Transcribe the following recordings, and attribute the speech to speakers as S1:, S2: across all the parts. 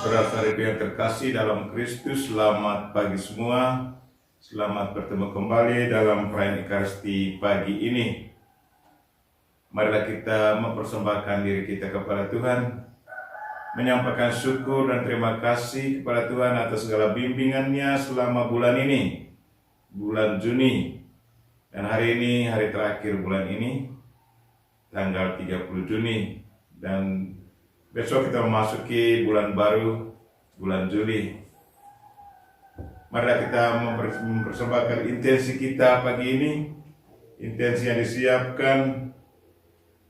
S1: Saudara-saudari yang terkasih dalam Kristus, selamat pagi semua. Selamat bertemu kembali dalam perayaan Ekaristi pagi ini. Marilah kita mempersembahkan diri kita kepada Tuhan, menyampaikan syukur dan terima kasih kepada Tuhan atas segala bimbingannya selama bulan ini, bulan Juni. Dan hari ini, hari terakhir bulan ini, tanggal 30 Juni. Dan besok kita memasuki bulan baru, bulan Juli. Marilah kita mempersembahkan intensi kita pagi ini, intensi yang disiapkan.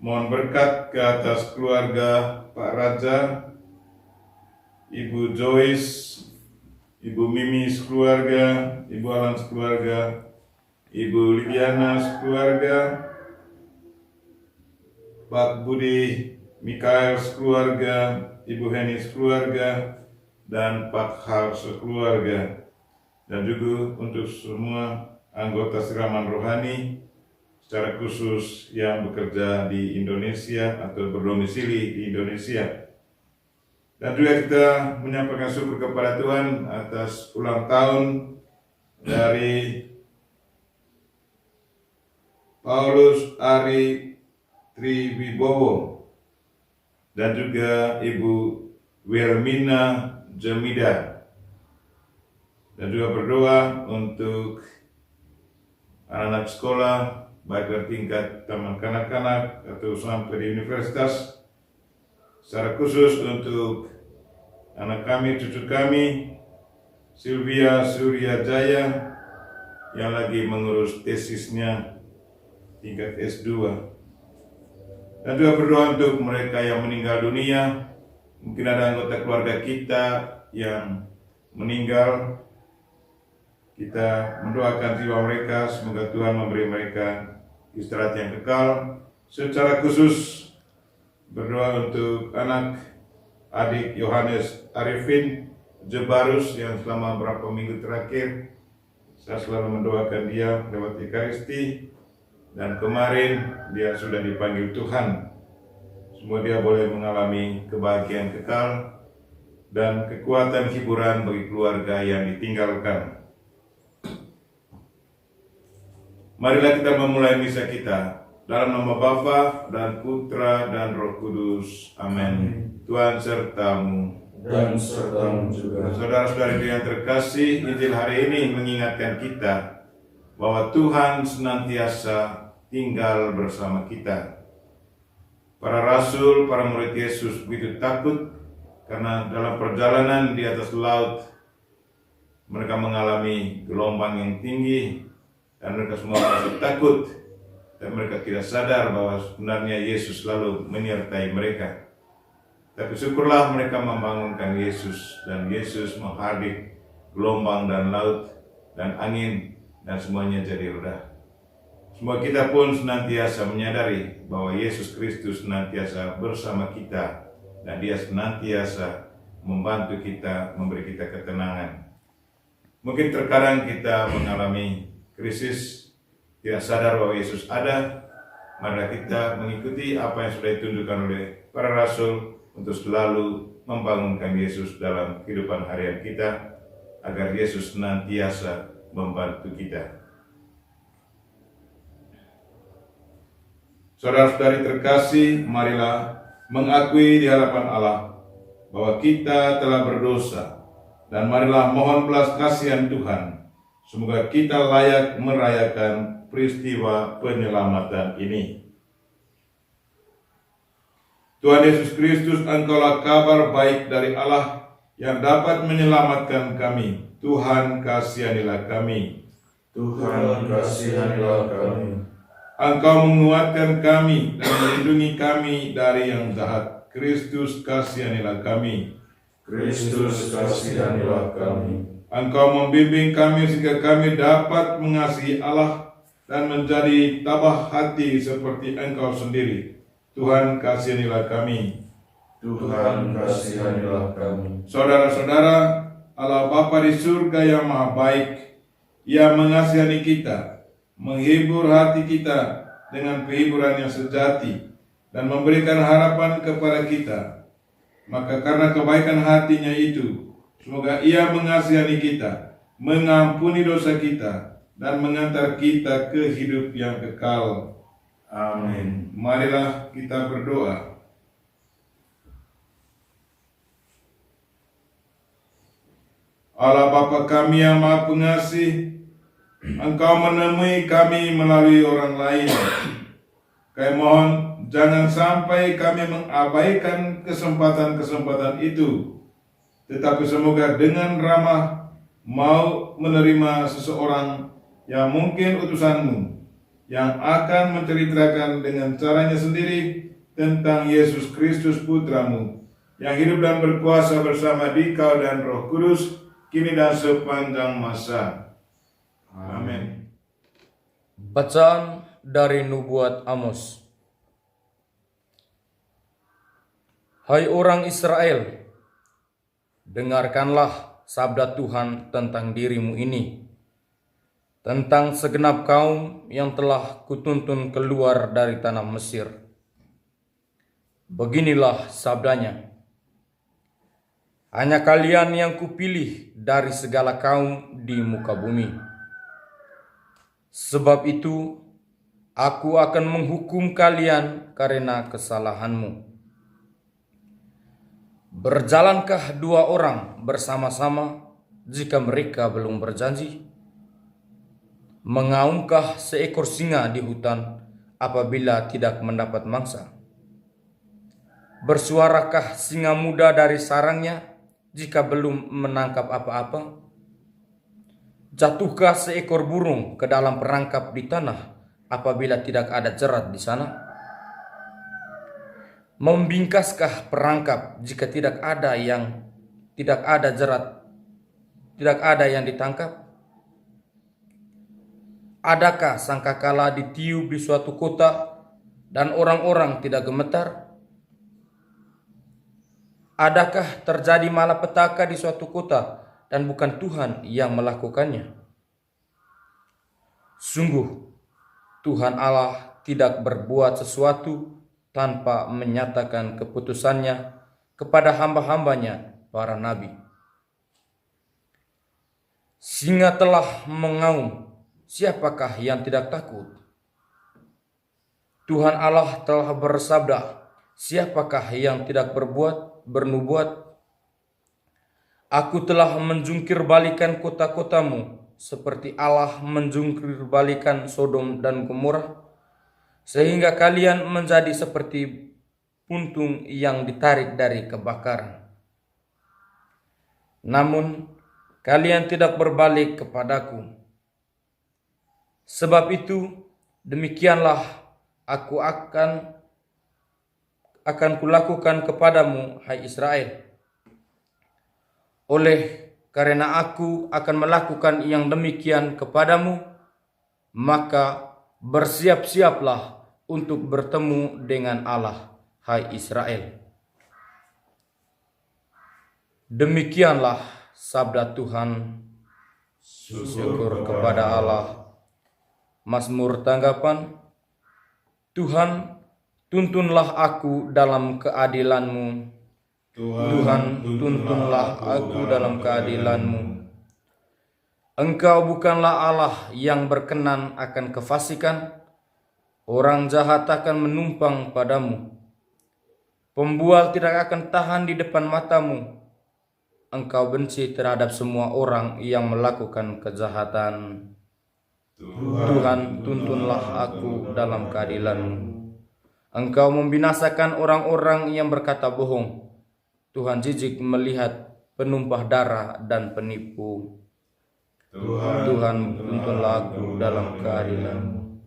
S1: Mohon berkat ke atas keluarga Pak Raja, Ibu Joyce, Ibu Mimi sekeluarga, Ibu Alan sekeluarga, Ibu Lidiana sekeluarga, Pak Budi Mikael sekeluarga, Ibu Heni sekeluarga, dan Pak Har sekeluarga. Dan juga untuk semua anggota Siraman Rohani, secara khusus yang bekerja di Indonesia atau berdomisili di Indonesia. Dan juga kita menyampaikan syukur kepada Tuhan atas ulang tahun dari Paulus Ari Triwibowo dan juga Ibu Wilmina Jemida. Dan juga berdoa untuk anak-anak sekolah, baik dari tingkat taman kanak-kanak atau sampai di universitas. Secara khusus untuk anak kami, cucu kami, Sylvia Surya Jaya, yang lagi mengurus tesisnya tingkat S2. Dan juga berdoa untuk mereka yang meninggal dunia. Mungkin ada anggota keluarga kita yang meninggal. Kita mendoakan jiwa mereka, semoga Tuhan memberi mereka istirahat yang kekal. Secara khusus berdoa untuk anak adik Yohanes Arifin Jebarus yang selama beberapa minggu terakhir saya selalu mendoakan dia lewat Ekaristi. Dan kemarin dia sudah dipanggil Tuhan. Semoga dia boleh mengalami kebahagiaan kekal dan kekuatan hiburan bagi keluarga yang ditinggalkan. Marilah kita memulai misa kita dalam nama Bapa dan Putra dan Roh Kudus. Amin. Tuhan sertamu
S2: dan sertamu juga.
S1: Saudara-saudari yang terkasih, Injil hari ini mengingatkan kita bahwa Tuhan senantiasa tinggal bersama kita. Para rasul, para murid Yesus begitu takut karena dalam perjalanan di atas laut mereka mengalami gelombang yang tinggi dan mereka semua merasa takut dan mereka tidak sadar bahwa sebenarnya Yesus selalu menyertai mereka. Tapi syukurlah mereka membangunkan Yesus dan Yesus menghadik gelombang dan laut dan angin dan semuanya jadi reda. Semua kita pun senantiasa menyadari bahwa Yesus Kristus senantiasa bersama kita dan Dia senantiasa membantu kita, memberi kita ketenangan. Mungkin terkadang kita mengalami krisis, tidak sadar bahwa Yesus ada. Mari kita mengikuti apa yang sudah ditunjukkan oleh para rasul untuk selalu membangunkan Yesus dalam kehidupan harian kita, agar Yesus senantiasa membantu kita. Saudara-saudari terkasih, marilah mengakui di hadapan Allah bahwa kita telah berdosa, dan marilah mohon belas kasihan Tuhan. Semoga kita layak merayakan peristiwa penyelamatan ini. Tuhan Yesus Kristus, Engkaulah kabar baik dari Allah yang dapat menyelamatkan kami. Tuhan, kasihanilah kami.
S2: Tuhan, kasihanilah kami.
S1: Engkau menguatkan kami dan melindungi kami dari yang jahat. Kristus, kasihanilah kami.
S2: Kristus, kasihanilah kami.
S1: Engkau membimbing kami sehingga kami dapat mengasihi Allah dan menjadi tabah hati seperti Engkau sendiri. Tuhan, kasihanilah kami.
S2: Tuhan, kasihanilah kami.
S1: Saudara-saudara, Allah Bapa di surga yang maha baik, Ia mengasihani kita, menghibur hati kita dengan kehiburan yang sejati, dan memberikan harapan kepada kita. Maka karena kebaikan hatinya itu, semoga Ia mengasihani kita, mengampuni dosa kita, dan mengantar kita ke hidup yang kekal.
S2: Amin.
S1: Marilah kita berdoa. Allah Bapa kami yang Maha Pengasih, Engkau menemui kami melalui orang lain. Kami mohon jangan sampai kami mengabaikan kesempatan-kesempatan itu, tetapi semoga dengan ramah mau menerima seseorang yang mungkin utusan-Mu, yang akan menceritakan dengan caranya sendiri tentang Yesus Kristus Putra-Mu, yang hidup dan berkuasa bersama Dikau dan Roh Kudus, kini dan sepanjang masa. Amin.
S3: Bacaan dari Nubuat Amos. Hai orang Israel, dengarkanlah sabda Tuhan tentang dirimu ini, tentang segenap kaum yang telah kutuntun keluar dari tanah Mesir. Beginilah sabdanya: hanya kalian yang kupilih dari segala kaum di muka bumi. Sebab itu, aku akan menghukum kalian karena kesalahanmu. Berjalankah dua orang bersama-sama jika mereka belum berjanji? Mengaumkah seekor singa di hutan apabila tidak mendapat mangsa? Bersuarakah singa muda dari sarangnya jika belum menangkap apa-apa? Jatuhkah seekor burung ke dalam perangkap di tanah apabila tidak ada jerat di sana? Membingkaskah perangkap jika tidak ada jerat, tidak ada yang ditangkap? Adakah sangkakala ditiup di suatu kota dan orang-orang tidak gemetar? Adakah terjadi malapetaka di suatu kota dan bukan Tuhan yang melakukannya? Sungguh, Tuhan Allah tidak berbuat sesuatu tanpa menyatakan keputusannya kepada hamba-hambanya para nabi. Singa telah mengaum, siapakah yang tidak takut? Tuhan Allah telah bersabda, siapakah yang tidak bernubuat? Aku telah menjungkir balikan kota-kotamu seperti Allah menjungkir balikan Sodom dan Gomora, sehingga kalian menjadi seperti puntung yang ditarik dari kebakaran. Namun kalian tidak berbalik kepadaku. Sebab itu demikianlah aku akan kulakukan kepadamu, hai Israel. Oleh karena aku akan melakukan yang demikian kepadamu, maka bersiap-siaplah untuk bertemu dengan Allah, hai Israel. Demikianlah sabda Tuhan. Syukur kepada Allah. Mazmur tanggapan. Tuhan, tuntunlah aku dalam keadilan-Mu. Tuhan, tuntunlah aku dalam keadilan-Mu. Engkau bukanlah Allah yang berkenan akan kefasikan. Orang jahat akan menumpang padamu. Pembual tidak akan tahan di depan matamu. Engkau benci terhadap semua orang yang melakukan kejahatan. Tuhan, tuntunlah aku dalam keadilan-Mu. Engkau membinasakan orang-orang yang berkata bohong. Tuhan jijik melihat penumpah darah dan penipu. Tuhan, tuntunlah aku dalam keadilan-Mu.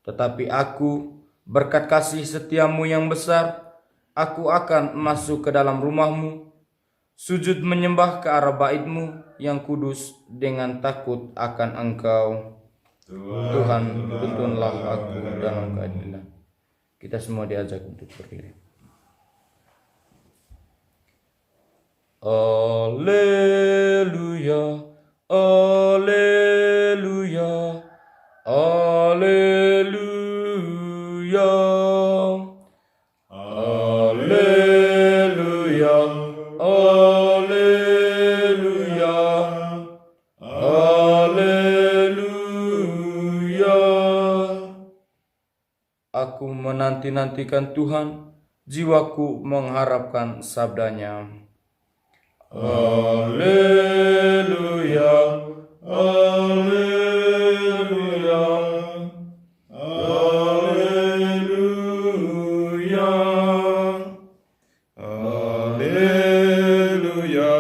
S3: Tetapi aku, berkat kasih setiamu yang besar, aku akan masuk ke dalam rumah-Mu, sujud menyembah ke arah bait-Mu yang kudus dengan takut akan Engkau. Tuhan, tuntunlah aku dalam keadilan. Kita semua diajak untuk berdiri. Alleluia, alleluia, alleluia, alleluia,
S2: Haleluya, haleluya.
S3: Aku menanti-nantikan Tuhan, jiwaku mengharapkan sabdanya.
S2: Haleluya, haleluya, haleluya, haleluya,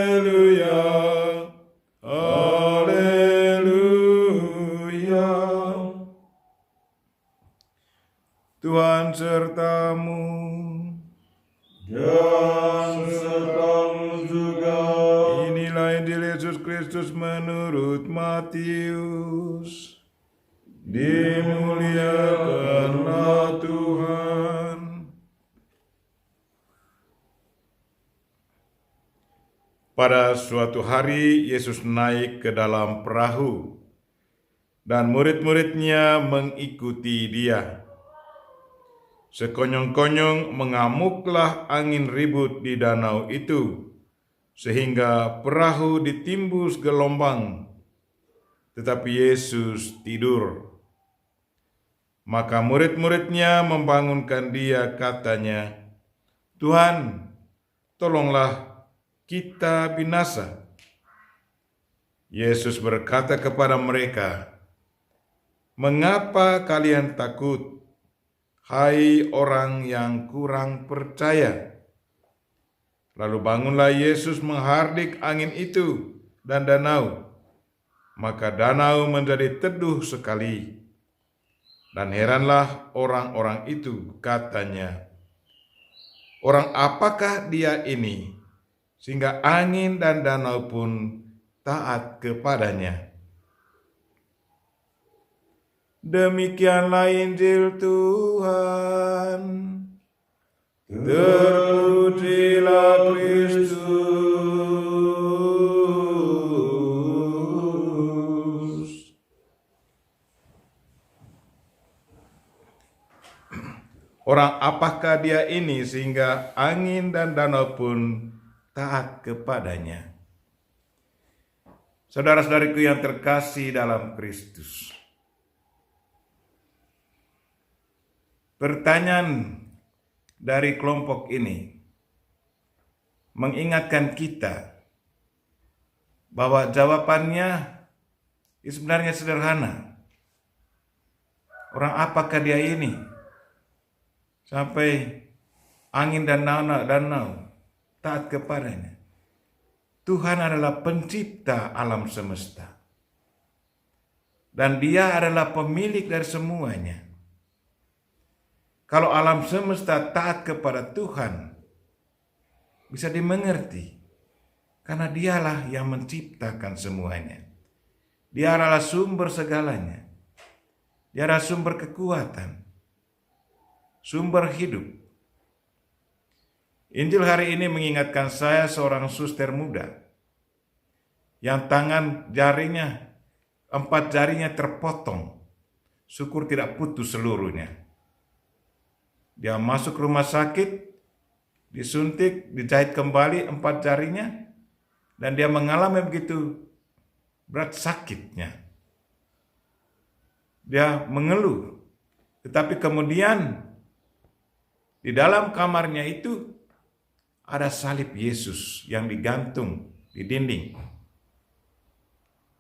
S2: haleluya, haleluya.
S1: Tuhan sertamu.
S2: Dan sertamu juga.
S1: Inilah Injil Yesus Kristus menurut Matius. Dimuliakanlah Tuhan. Pada suatu hari Yesus naik ke dalam perahu dan murid-muridnya mengikuti Dia. Sekonyong-konyong mengamuklah angin ribut di danau itu, sehingga perahu ditimbus gelombang, tetapi Yesus tidur. Maka murid-muridnya membangunkan Dia, katanya, "Tuhan, tolonglah, kita binasa." Yesus berkata kepada mereka, "Mengapa kalian takut? Hai orang yang kurang percaya." Lalu bangunlah Yesus menghardik angin itu dan danau. Maka danau menjadi teduh sekali. Dan heranlah orang-orang itu, katanya, "Orang apakah dia ini, sehingga angin dan danau pun taat kepadanya?" Demikianlah Injil Tuhan. Terpujilah Kristus. Orang apakah dia ini sehingga angin dan danau pun taat kepadanya? Saudara-saudariku yang terkasih dalam Kristus, pertanyaan dari kelompok ini mengingatkan kita bahwa jawabannya sebenarnya sederhana. Orang apakah dia ini sampai angin dan danau taat kepadanya? Tuhan adalah pencipta alam semesta, dan Dia adalah pemilik dari semuanya. Kalau alam semesta taat kepada Tuhan, bisa dimengerti, karena Dialah yang menciptakan semuanya. Dia adalah sumber segalanya. Dia adalah sumber kekuatan, sumber hidup. Injil hari ini mengingatkan saya seorang suster muda yang 4 jarinya terpotong, syukur tidak putus seluruhnya. Dia masuk rumah sakit, disuntik, dijahit kembali 4 jarinya, dan dia mengalami begitu berat sakitnya. Dia mengeluh, tetapi kemudian di dalam kamarnya itu ada salib Yesus yang digantung di dinding.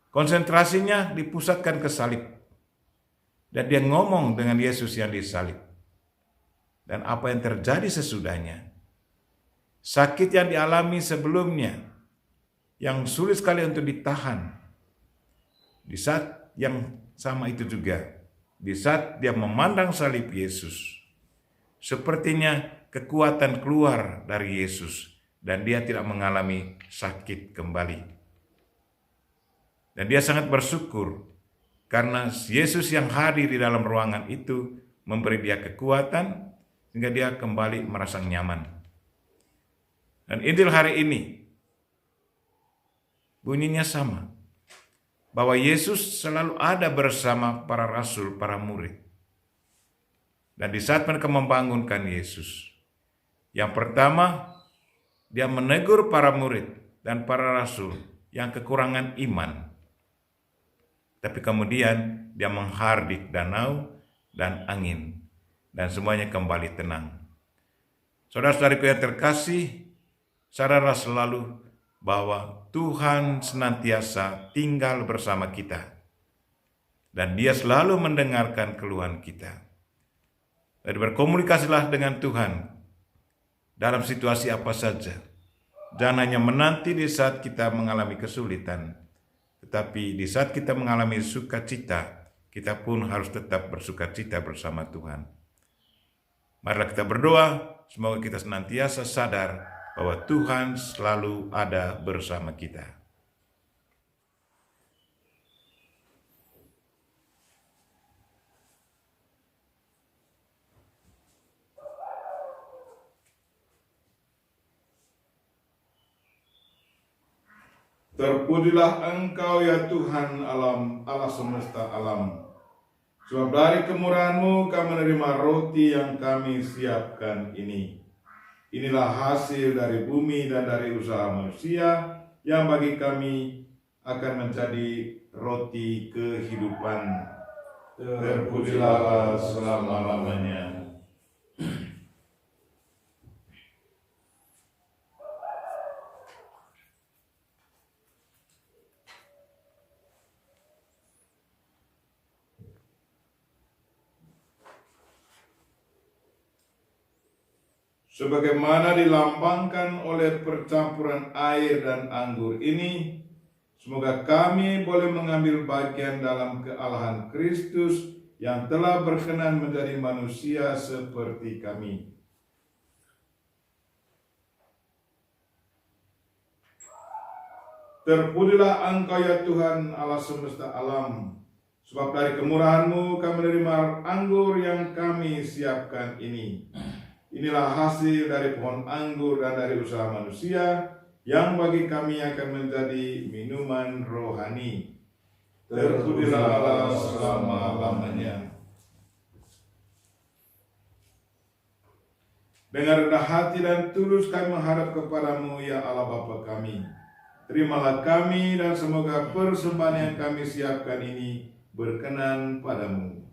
S1: Konsentrasinya dipusatkan ke salib, dan dia ngomong dengan Yesus yang disalib. Dan apa yang terjadi sesudahnya, sakit yang dialami sebelumnya, yang sulit sekali untuk ditahan, di saat yang sama itu juga, di saat dia memandang salib Yesus, sepertinya kekuatan keluar dari Yesus, dan dia tidak mengalami sakit kembali. Dan dia sangat bersyukur, karena Yesus yang hadir di dalam ruangan itu memberi dia kekuatan, sehingga dia kembali merasa nyaman. Dan Injil hari ini bunyinya sama, bahwa Yesus selalu ada bersama para rasul, para murid. Dan di saat mereka membangunkan Yesus, Yang pertama, dia menegur para murid dan para rasul yang kekurangan iman. Tapi kemudian dia menghardik danau dan angin, dan semuanya kembali tenang. Saudara-saudariku yang terkasih, sadarlah selalu bahwa Tuhan senantiasa tinggal bersama kita, dan Dia selalu mendengarkan keluhan kita. Jadi berkomunikasilah dengan Tuhan dalam situasi apa saja. Jangan hanya menanti di saat kita mengalami kesulitan, tetapi di saat kita mengalami sukacita, kita pun harus tetap bersukacita bersama Tuhan. Marilah kita berdoa, semoga kita senantiasa sadar bahwa Tuhan selalu ada bersama kita. Terpujilah Engkau ya Tuhan Allah semesta alam. Sebab dari kemurahan-Mu kami menerima roti yang kami siapkan ini. Inilah hasil dari bumi dan dari usaha manusia yang bagi kami akan menjadi roti kehidupan. Terpujilah selama-lamanya. Sebagaimana dilambangkan oleh percampuran air dan anggur ini, semoga kami boleh mengambil bagian dalam kealahan Kristus yang telah berkenan menjadi manusia seperti kami. Terpujilah Engkau ya Tuhan Allah semesta alam, sebab dari kemurahan-Mu kami menerima anggur yang kami siapkan ini. Inilah hasil dari pohon anggur dan dari usaha manusia yang bagi kami akan menjadi minuman rohani. Terpujilah Allah selama-lamanya. Dengan rendah hati dan tulus kami menghadap kepada-Mu ya Allah Bapa kami. Terimalah kami dan semoga persembahan yang kami siapkan ini berkenan pada-Mu.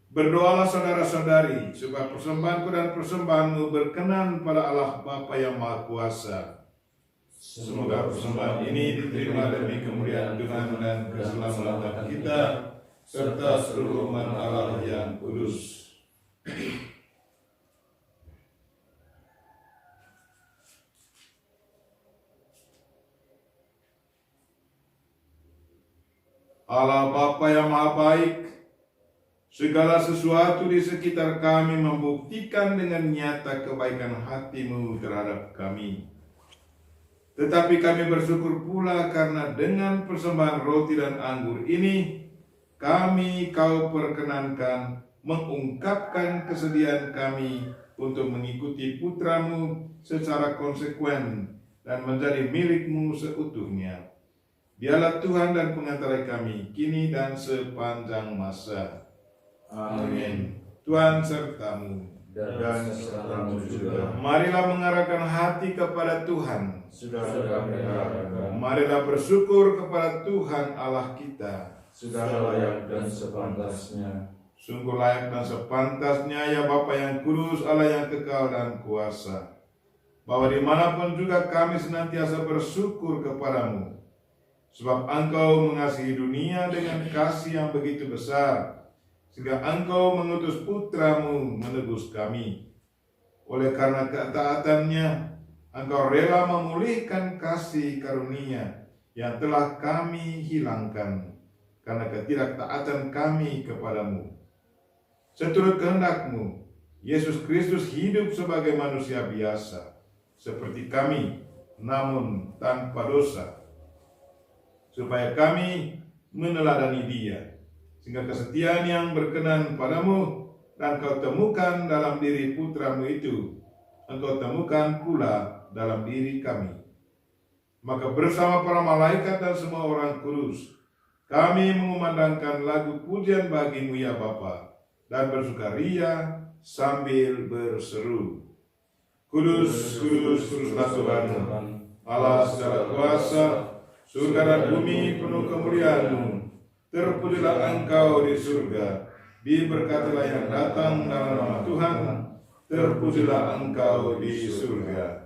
S1: Berdoalah saudara-saudari, supaya persembahanku dan persembahanmu berkenan pada Allah Bapa yang Maha Kuasa. Semoga persembahan ini diterima demi kemuliaan Tuhan dan keselamatan kita, serta seluruh umat Allah yang kudus. Allah Bapa yang Maha Baik, segala sesuatu di sekitar kami membuktikan dengan nyata kebaikan hati-Mu terhadap kami. Tetapi kami bersyukur pula karena dengan persembahan roti dan anggur ini, kami Kau perkenankan mengungkapkan kesediaan kami untuk mengikuti Putra-Mu secara konsekuen dan menjadi milik-Mu seutuhnya. Dialah Tuhan dan pengantara kami, kini dan sepanjang masa. Amin. Tuhan serta-Mu
S2: dan serta-Mu juga.
S1: Marilah mengarahkan hati kepada Tuhan.
S2: Sudah kami arahkan.
S1: Marilah bersyukur kepada Tuhan Allah kita.
S2: Sudah layak dan sepantasnya.
S1: Sungguh layak dan sepantasnya ya Bapa yang kudus, Allah yang kekal dan kuasa, bahwa dimanapun juga kami senantiasa bersyukur kepada-Mu. Sebab Engkau mengasihi dunia dengan kasih yang begitu besar, sehingga Engkau mengutus Putra-Mu menebus kami. Oleh karena ketaatannya, Engkau rela memulihkan kasih karunia yang telah kami hilangkan karena ketidaktaatan kami kepada-Mu. Seturut kehendak-Mu, Yesus Kristus hidup sebagai manusia biasa, seperti kami, namun tanpa dosa, supaya kami meneladani Dia, sehingga kesetiaan yang berkenan padamu dan Kau temukan dalam diri Putra-Mu itu, Engkau temukan pula dalam diri kami. Maka bersama para malaikat dan semua orang kudus, kami mengumandangkan lagu pujian bagimu ya Bapa, dan bersukaria sambil berseru. Kudus, kudus, kuduslah Tuhan, Allah segala kuasa, surga dan bumi penuh kemuliaan-Mu. Terpujilah Engkau di surga, diberkatilah yang datang dalam nama Tuhan, terpujilah Engkau di surga.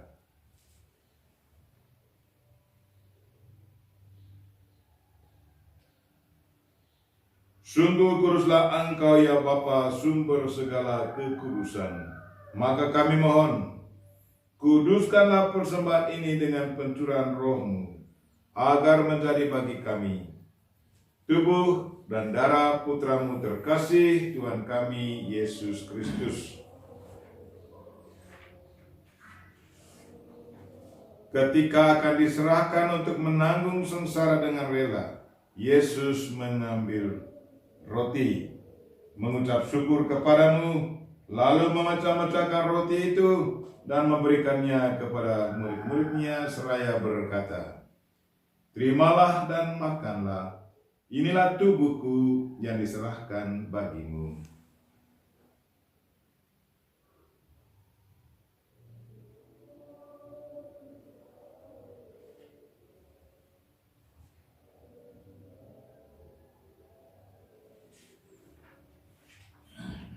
S1: Sungguh kuduslah Engkau ya Bapa, sumber segala kekudusan. Maka kami mohon, kuduskanlah persembahan ini dengan pencurahan Roh-Mu, agar menjadi bagi kami tubuh dan darah Putra-Mu terkasih, Tuhan kami Yesus Kristus. Ketika akan diserahkan untuk menanggung sengsara dengan rela, Yesus mengambil roti, mengucap syukur kepadamu, lalu memecah-mecahkan roti itu dan memberikannya kepada murid-muridnya seraya berkata, "Terimalah dan makanlah, inilah tubuhku yang diserahkan bagimu."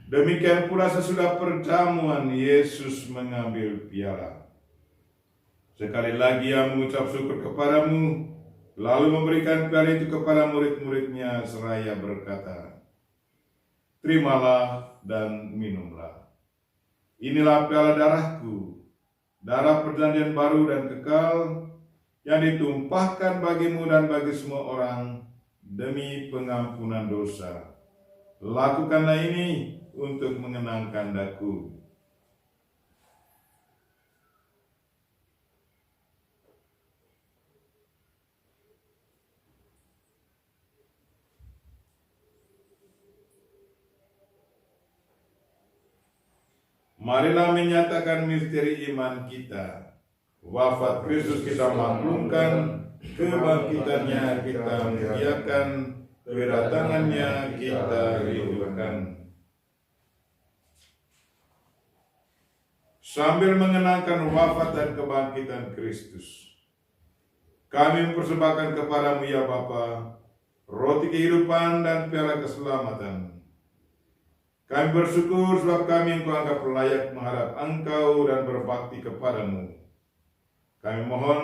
S1: Demikian pula sesudah perjamuan, Yesus mengambil piala. Sekali lagi Ia mengucap syukur kepadamu, lalu memberikan piala itu kepada murid-muridnya seraya berkata, "Terimalah dan minumlah. Inilah piala darahku, darah perjanjian baru dan kekal, yang ditumpahkan bagimu dan bagi semua orang demi pengampunan dosa. Lakukanlah ini untuk mengenangkan daku." Marilah menyatakan misteri iman kita. Wafat Kristus kita maklumkan, kebangkitannya kita muliakan, kedatangannya kita rindukan. Sambil mengenangkan wafat dan kebangkitan Kristus, kami mempersembahkan kepadamu ya Bapa, roti kehidupan dan piala keselamatan. Kami bersyukur sebab kami Engkau anggap layak menghadap Engkau dan berbakti kepadamu. Kami mohon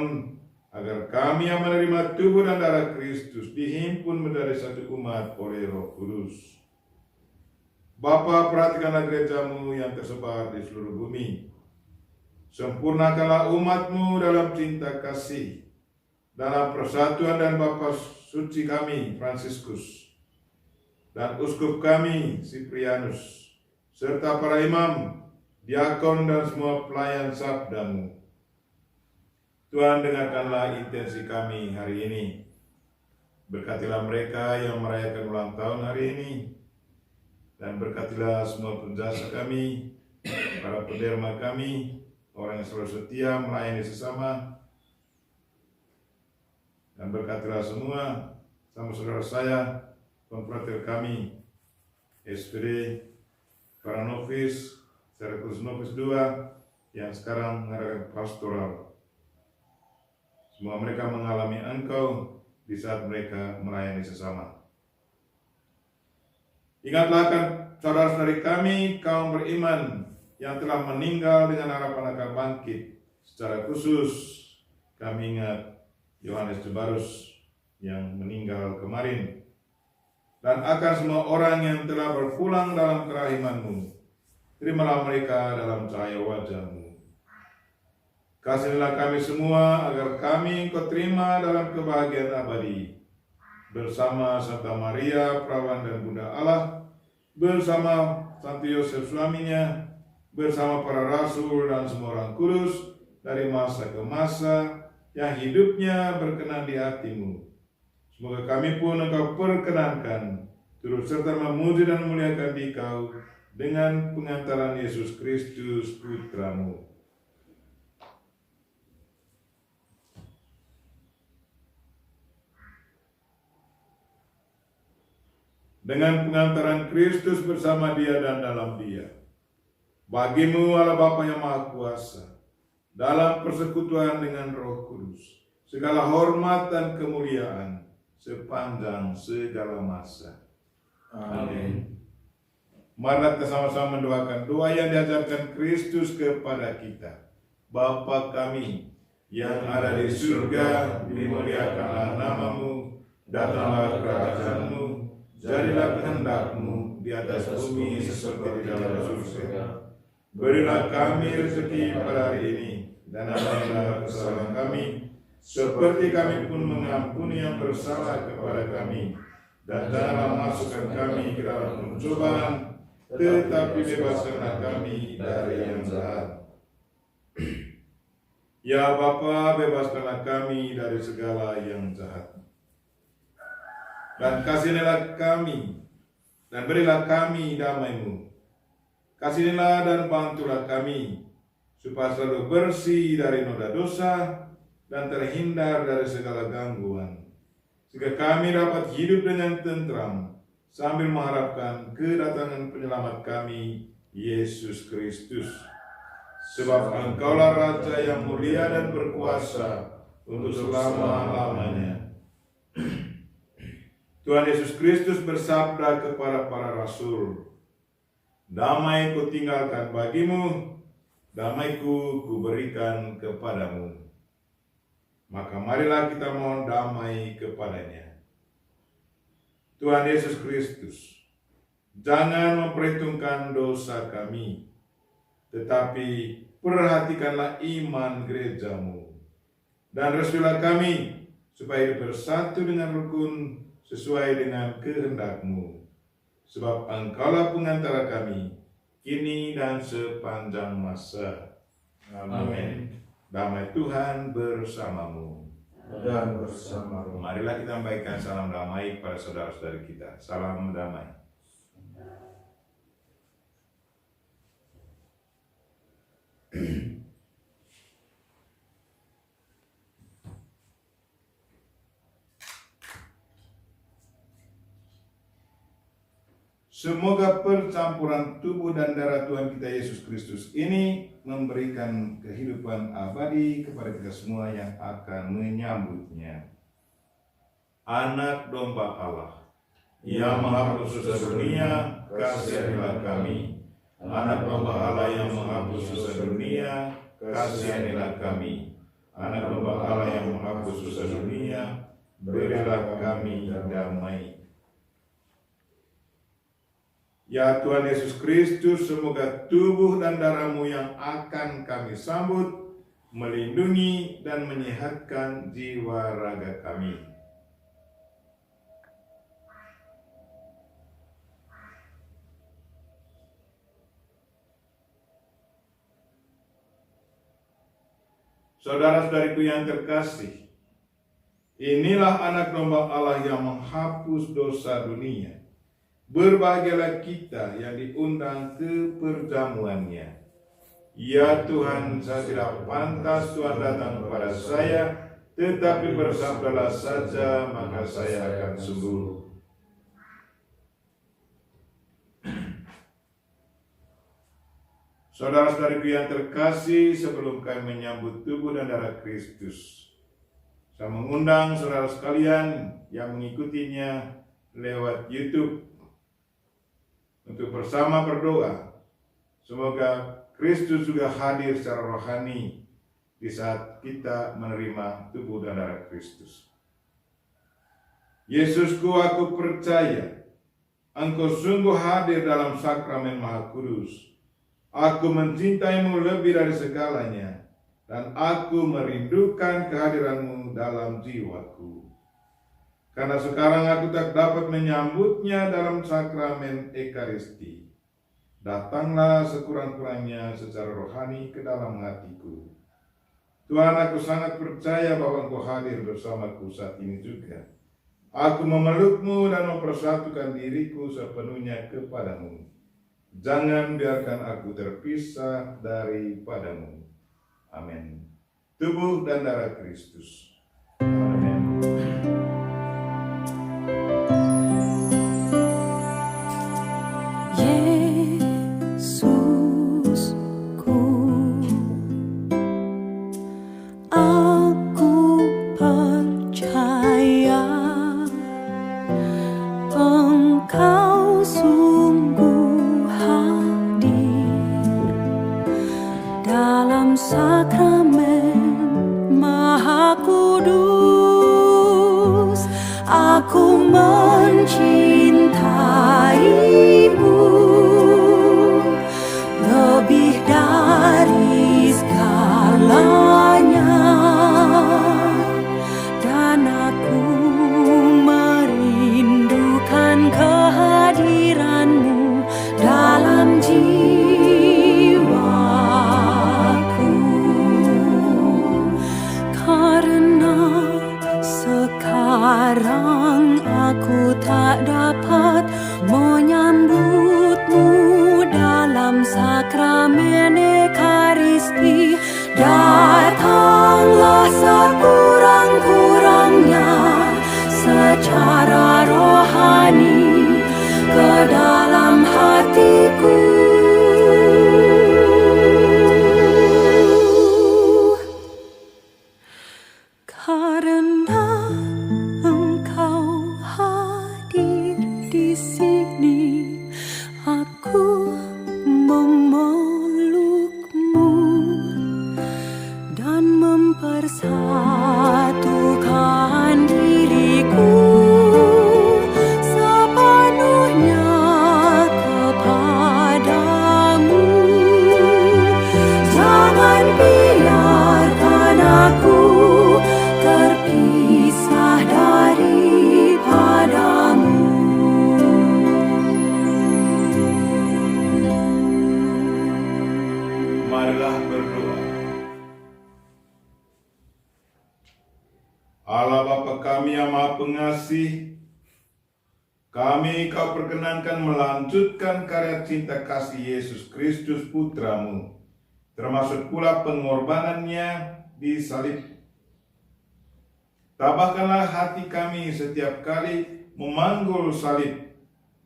S1: agar kami yang menerima tubuh dan darah Kristus dihimpun menjadi satu umat oleh Roh Kudus. Bapa, perhatikanlah gereja-Mu yang tersebar di seluruh bumi. Sempurnakanlah umat-Mu dalam cinta kasih, dalam persatuan dan Bapa suci kami, Fransiskus, dan Uskup kami, Siprianus, serta para imam, diakon, dan semua pelayan sabda-Mu. Tuhan, dengarkanlah intensi kami hari ini. Berkatilah mereka yang merayakan ulang tahun hari ini, dan berkatilah semua penjasa kami, para penderma kami, orang yang selalu setia melayani sesama, dan berkatilah semua sama saudara saya, konfrater kami, SPD, para novis, secara khusus novis 2, yang sekarang mengadakan pastoral. Semua mereka mengalami Engkau di saat mereka melayani sesama. Ingatlah akan saudara-saudari kami, kaum beriman, yang telah meninggal dengan harapan akan bangkit. Secara khusus, kami ingat Yohanes Jebarus yang meninggal kemarin, dan akan semua orang yang telah berpulang dalam kerahiman-Mu. Terimalah mereka dalam cahaya wajah-Mu. Kasihilah kami semua agar kami Engkau terima dalam kebahagiaan abadi, bersama Santa Maria, Perawan dan Bunda Allah, bersama Santo Yosef suaminya, bersama para rasul dan semua orang kudus, dari masa ke masa, yang hidupnya berkenan di hati-Mu. Semoga kami pun Engkau perkenankan, turut serta memuji dan memuliakan Dikau dengan pengantaran Yesus Kristus Putra-Mu. dengan pengantaran Kristus bersama Dia dan dalam Dia. Bagimu Allah Bapa yang Maha Kuasa, dalam persekutuan dengan Roh Kudus, segala hormat dan kemuliaan sepanjang segala masa.
S2: Amin.
S1: Mari kita sama-sama mendoakan doa yang diajarkan Kristus kepada kita. Bapa kami yang ada di surga, dimuliakanlah namamu, datanglah kerajaan-Mu, jadilah kehendak-Mu di atas bumi seperti di dalam surga. Berilah kami rezeki pada hari ini, dan ampunilah kesalahan kami, seperti kami pun mengampuni yang bersalah kepada kami. Dan janganlah masukkan kami ke dalam pencobaan, tetapi bebaskanlah kami dari yang jahat. Ya Bapa, bebaskanlah kami dari segala yang jahat. Dan kasihanilah kami, dan berilah kami damai-Mu. Kasihanilah dan bantulah kami, supaya selalu bersih dari noda dosa, dan terhindar dari segala gangguan. Sehingga kami dapat hidup dengan tentram, sambil mengharapkan kedatangan penyelamat kami, Yesus Kristus. Sebab Engkaulah Raja yang mulia dan berkuasa untuk selama-lamanya. Tuhan Yesus Kristus bersabda kepada para rasul, "Damai ku tinggalkan bagimu, damai-Ku kuberikan kepadamu." Maka marilah kita mohon damai kepadanya. Tuhan Yesus Kristus, jangan memperhitungkan dosa kami, tetapi perhatikanlah iman gereja-Mu. Dan restuilah kami, supaya bersatu dengan rukun sesuai dengan kehendak-Mu. Sebab Engkaulah pengantara kami, kini dan sepanjang masa. Amin. Damai Tuhan bersamamu.
S2: Dan bersama roh.
S1: Marilah kita memberikan salam damai kepada saudara-saudari kita. Salam damai. Semoga percampuran tubuh dan darah Tuhan kita Yesus Kristus ini memberikan kehidupan abadi kepada kita semua yang akan menyambutnya. Anak domba Allah, yang menghapus dosa dunia, kasihanilah kami. Anak domba Allah yang menghapus dosa dunia, kasihanilah kami. Anak domba Allah yang menghapus dosa dunia, berilah kami damai. Ya Tuhan Yesus Kristus, semoga tubuh dan darah-Mu yang akan kami sambut melindungi dan menyehatkan jiwa raga kami. Saudara-saudariku yang terkasih, inilah anak domba Allah yang menghapus dosa dunia. Berbahagialah kita yang diundang ke perjamuannya. Ya Tuhan, saya tidak pantas Tuhan datang kepada saya, tetapi bersabdalah saja, maka saya akan sembuh. Saudara-saudariku yang terkasih, sebelum kami menyambut tubuh dan darah Kristus, saya mengundang saudara sekalian yang mengikutinya lewat YouTube untuk bersama berdoa. Semoga Kristus juga hadir secara rohani di saat kita menerima tubuh dan darah Kristus. Yesusku, aku percaya Engkau sungguh hadir dalam sakramen Maha Kudus. Aku mencintaimu lebih dari segalanya, dan aku merindukan kehadiran-Mu dalam jiwaku. Karena sekarang aku tak dapat menyambutnya dalam sakramen Ekaristi. Datanglah sekurang-kurangnya secara rohani ke dalam hatiku. Tuhan, aku sangat percaya bahwa Engkau hadir bersamaku saat ini juga. Aku memeluk-Mu dan mempersatukan diriku sepenuhnya kepadamu. Jangan biarkan aku terpisah daripada-Mu. Amin. Tubuh dan darah Kristus. Amin.
S4: Engkau sungguh hadir dalam sakramen Maha Kudus. Aku mencintaimu lebih dari segalanya, dan aku merindukan kehadiranmu dalam jiwaku. Karena sekarang aku tak dapat menyambutmu dalam sakramen Ekaristi, datanglah sekurang-kurangnya secara rohani ke dalam hatiku. Karena Engkau hadir di sini, aku memelukmu dan mempersatukan diriku sepenuhnya kepadamu. Jangan biarkan aku terpisah daripadamu.
S1: Marilah berdoa. Allah Bapa kami yang Maha Pengasih, kami Kau perkenankan melanjutkan karya cinta kasih Yesus Kristus Putramu, termasuk pula pengorbanannya di salib. Tabahkanlah hati kami setiap kali memanggul salib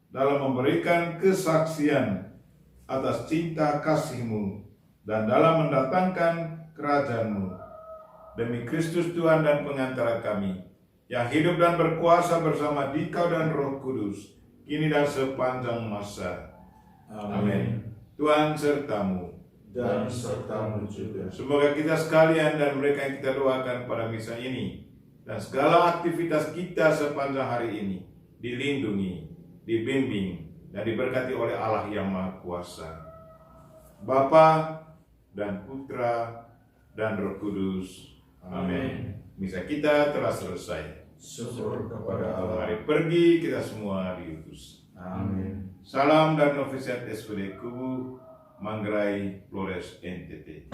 S1: dalam memberikan kesaksian atas cinta kasih-Mu dan dalam mendatangkan kerajaan-Mu. Demi Kristus Tuhan dan pengantara kami, yang hidup dan berkuasa bersama Dikau dan Roh Kudus, kini dan sepanjang masa. Amin. Tuhan sertamu.
S2: Dan sertamu juga.
S1: Semoga kita sekalian dan mereka yang kita doakan pada misa ini, dan segala aktivitas kita sepanjang hari ini, dilindungi, dibimbing, dan diberkati oleh Allah yang Maha Kuasa, Bapa dan Putra dan Roh Kudus. Amin. Misa kita telah selesai.
S2: Syukur kepada Allah.
S1: Mari pergi kita semua diutus.
S2: Amin.
S1: Salam dan novisiat SPD Kubu Manggarai Flores NTT.